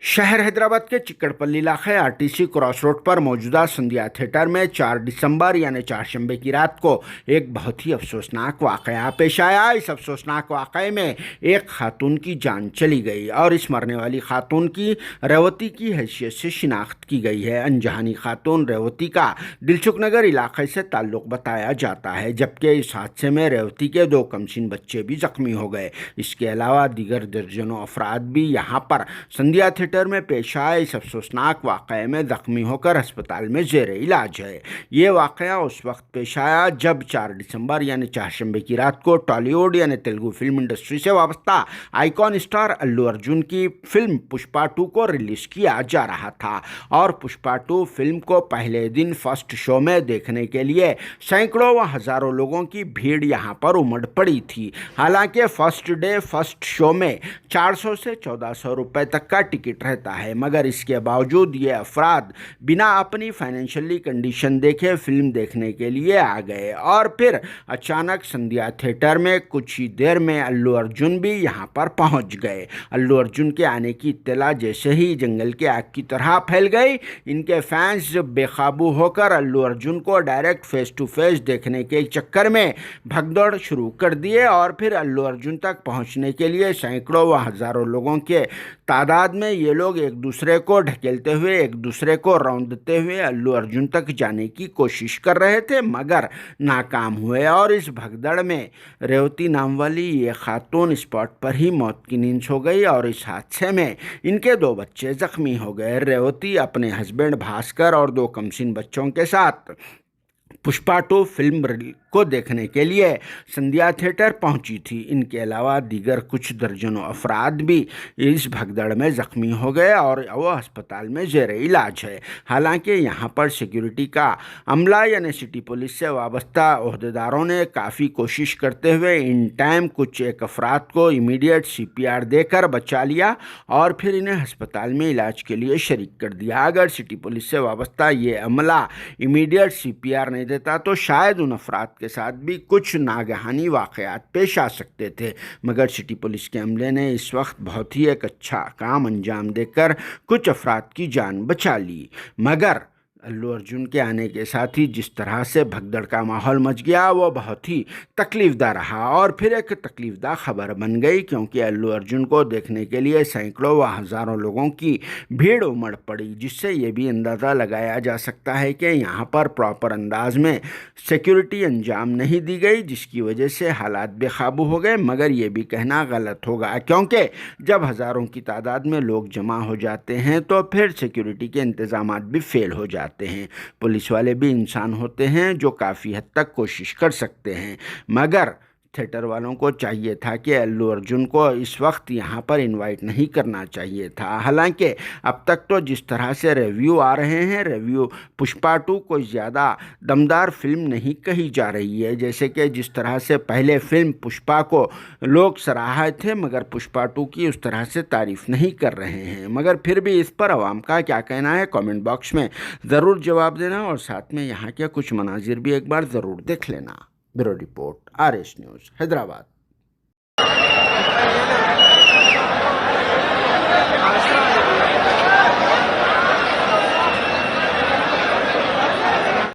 शहर हैदराबाद के चिक्कड़पल्ली इलाके आरटीसी क्रॉस रोड पर मौजूदा संध्या थिएटर में 4 दिसंबर यानी चारशंबे की रात को एक बहुत ही अफसोसनाक वाकया पेश आया। इस अफसोसनाक वाकये में एक खातून की जान चली गई और इस मरने वाली खातून की रेवती की हैसियत से शिनाख्त की गई है। अनजानी खातून रेवती का दिलसुखनगर इलाके से ताल्लुक बताया जाता है, जबकि इस हादसे में रेवती के 2 कमसीन बच्चे भी जख्मी हो गए। इसके अलावा दीगर दर्जनों अफराद भी यहाँ पर संध्या थिएटर में पेश आए इस अफसोसनाक वाकये में जख्मी होकर अस्पताल में जेरे इलाज है। ये वाकया उस वक्त पेश आया जब 4 दिसंबर यानी चारशंबे की रात को टॉलीवुड यानी तेलुगु फिल्म इंडस्ट्री से वाबस्ता आइकॉन स्टार अल्लू अर्जुन की फिल्म पुष्पा 2 को रिलीज किया जा रहा था और पुष्पा 2 फिल्म को पहले दिन फर्स्ट शो में देखने के लिए सैकड़ों व हजारों लोगों की भीड़ यहाँ पर उमड़ पड़ी थी। हालांकि फर्स्ट डे फर्स्ट शो में 400 से 1400 रुपए तक का टिकट रहता है, मगर इसके बावजूद ये अफराद बिना अपनी फाइनेंशियली कंडीशन देखे फिल्म देखने के लिए आ गए और फिर अचानक संध्या थिएटर में कुछ ही देर में अल्लू अर्जुन भी यहाँ पर पहुँच गए। अल्लू अर्जुन के आने की इत्तला जैसे ही जंगल के आग की तरह फैल गई। इनके फैंस बेकाबू होकर अल्लू अर्जुन को डायरेक्ट फेस टू फेस देखने के चक्कर में भगदौड़ शुरू कर दिए और फिर अल्लू अर्जुन तक पहुँचने के लिए सैकड़ों व हजारों लोगों के तादाद में ये लोग एक दूसरे को ढकेलते हुए, एक दूसरे को रौंदते हुए अल्लू अर्जुन तक जाने की कोशिश कर रहे थे, मगर नाकाम हुए और इस भगदड़ में रेवती नाम वाली ये खातून स्पॉट पर ही मौत की नींद सो गई और इस हादसे में इनके 2 बच्चे जख्मी हो गए। रेवती अपने हस्बैंड भास्कर और 2 कमसीन बच्चों के साथ पुष्पा 2 फिल्म को देखने के लिए संध्या थिएटर पहुंची थी। इनके अलावा दीगर कुछ दर्जनों अफराद भी इस भगदड़ में जख्मी हो गए और वो अस्पताल में जेरे इलाज है। हालांकि यहां पर सिक्योरिटी का अमला यानी सिटी पुलिस से वाबस्ता ओहदेदारों ने काफ़ी कोशिश करते हुए इन टाइम कुछ एक अफराद को इमीडिएट CPR देकर बचा लिया और फिर इन्हें अस्पताल में इलाज के लिए शरीक कर दिया। अगर सिटी पुलिस से वाबस्ता ये अमला इमीडिएट CPR नहीं देता तो शायद उन अफराद के साथ भी कुछ नागहानी वाक़यात पेश आ सकते थे, मगर सिटी पुलिस के अमले ने इस वक्त बहुत ही एक अच्छा काम अंजाम देकर कुछ अफराद की जान बचा ली। मगर अल्लू अर्जुन के आने के साथ ही जिस तरह से भगदड़ का माहौल मच गया वो बहुत ही तकलीफ़दा रहा और फिर एक तकलीफ़दा खबर बन गई, क्योंकि अल्लू अर्जुन को देखने के लिए सैकड़ों व हज़ारों लोगों की भीड़ उमड़ पड़ी, जिससे ये भी अंदाज़ा लगाया जा सकता है कि यहाँ पर प्रॉपर अंदाज में सिक्योरिटी अंजाम नहीं दी गई, जिसकी वजह से हालात बेकाबू हो गए। मगर ये भी कहना गलत होगा, क्योंकि जब हज़ारों की तादाद में लोग जमा हो जाते हैं तो फिर सिक्योरिटी के इंतज़ाम भी फेल हो जाते हैं। पुलिस वाले भी इंसान होते हैं जो काफ़ी हद तक कोशिश कर सकते हैं, मगर थिएटर वालों को चाहिए था कि अल्लू अर्जुन को इस वक्त यहाँ पर इनवाइट नहीं करना चाहिए था। हालांकि अब तक तो जिस तरह से रिव्यू आ रहे हैं, रिव्यू पुष्पा 2 कोई ज़्यादा दमदार फिल्म नहीं कही जा रही है। जैसे कि जिस तरह से पहले फिल्म पुष्पा को लोग सराहे थे, मगर पुष्पा 2 की उस तरह से तारीफ़ नहीं कर रहे हैं। मगर फिर भी इस पर आवाम का क्या कहना है, कमेंट बॉक्स में ज़रूर जवाब देना और साथ में यहाँ के कुछ मनाजिर भी एक बार ज़रूर देख लेना। Bureau report RS news Hyderabad.